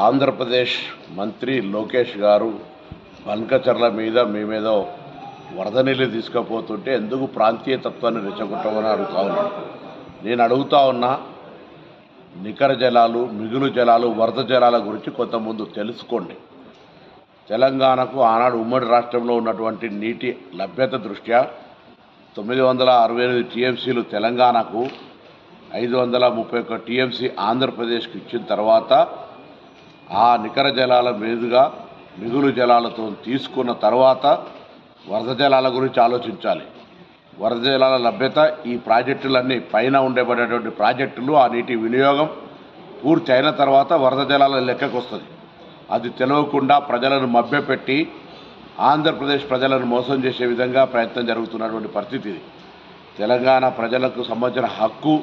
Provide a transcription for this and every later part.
ఆంధ్రప్రదేశ్ మంత్రి లోకేష్ గారు బంకచర్ల మీద మేమేదో వరద నీళ్ళు తీసుకుపోతుంటే ఎందుకు ప్రాంతీయతత్వాన్ని రెచ్చగొట్టమని అడుగుతా ఉన్నాను. నేను అడుగుతా ఉన్నా, నికర జలాలు, మిగులు జలాలు, వరద జలాల గురించి కొంత ముందు తెలుసుకోండి. తెలంగాణకు ఆనాడు ఉమ్మడి రాష్ట్రంలో ఉన్నటువంటి నీటి లభ్యత దృష్ట్యా 968 టీఎంసీలు తెలంగాణకు, 531 టీఎంసీ ఆంధ్రప్రదేశ్కి ఇచ్చిన తర్వాత ఆ నికర జలాల మీదుగా మిగులు జలాలతో తీసుకున్న తర్వాత వరద జలాల గురించి ఆలోచించాలి. వరద జలాల లభ్యత ఈ ప్రాజెక్టులన్నీ పైన ఉండబడేటువంటి ప్రాజెక్టులు, ఆ నీటి వినియోగం పూర్తి అయిన తర్వాత వరద జలాల లెక్కకు వస్తుంది. అది తెలియకుండా ప్రజలను మభ్యపెట్టి ఆంధ్రప్రదేశ్ ప్రజలను మోసం చేసే విధంగా ప్రయత్నం జరుగుతున్నటువంటి పరిస్థితి ఇది. తెలంగాణ ప్రజలకు సంబంధించిన హక్కు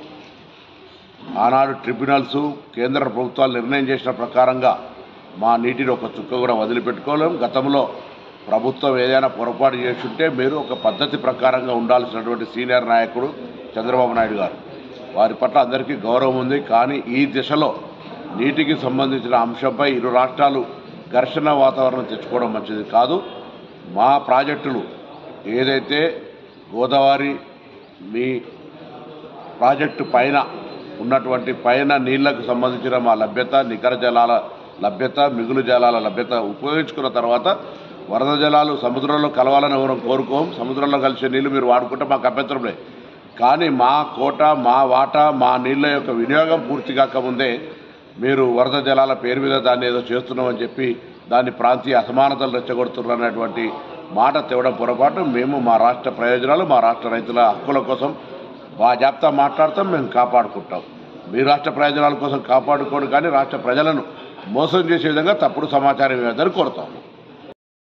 ఆనాడు ట్రిబ్యునల్స్, కేంద్ర ప్రభుత్వాలు నిర్ణయం చేసిన ప్రకారంగా మా నీటిని ఒక చుక్క కూడా వదిలిపెట్టుకోలేము. గతంలో ప్రభుత్వం ఏదైనా పొరపాటు చేస్తుంటే మీరు ఒక పద్ధతి ప్రకారంగా ఉండాల్సినటువంటి సీనియర్ నాయకుడు చంద్రబాబు నాయుడు గారు, వారి పట్ల అందరికీ గౌరవం ఉంది. కానీ ఈ దిశలో నీటికి సంబంధించిన అంశంపై ఇరు రాష్ట్రాలు ఘర్షణ వాతావరణం తెచ్చుకోవడం మంచిది కాదు. మా ప్రాజెక్టులు ఏదైతే గోదావరి మీ ప్రాజెక్టు పైన ఉన్నటువంటి పైన నీళ్లకు సంబంధించిన మా లభ్యత, నికర జలాల లభ్యత, మిగులు జలాల లభ్యత ఉపయోగించుకున్న తర్వాత వరద జలాలు సముద్రంలో కలవాలని ఎవరం కోరుకోం. సముద్రంలో కలిసే నీళ్లు మీరు వాడుకుంటే మాకు అభ్యంతరం లేదు. కానీ మా కోట, మా వాటా, మా నీళ్ల యొక్క వినియోగం పూర్తి కాకముందే మీరు వరద జలాల పేరు మీద దాన్ని ఏదో చేస్తున్నామని చెప్పి దాన్ని ప్రాంతీయ అసమానతలు రెచ్చగొడుతున్నారనేటువంటి మాట తేవడం పొరపాటు. మేము మా రాష్ట్ర ప్రయోజనాలు, మా రాష్ట్ర రైతుల హక్కుల కోసం బాజాప్తా మాట్లాడతాం, మేము కాపాడుకుంటాం. మీ రాష్ట్ర ప్రయోజనాల కోసం కాపాడుకోండి, కానీ రాష్ట్ర ప్రజలను మోసం చేసే విధంగా తప్పుడు సమాచారం ఇవ్వద్దని కోరుతాము.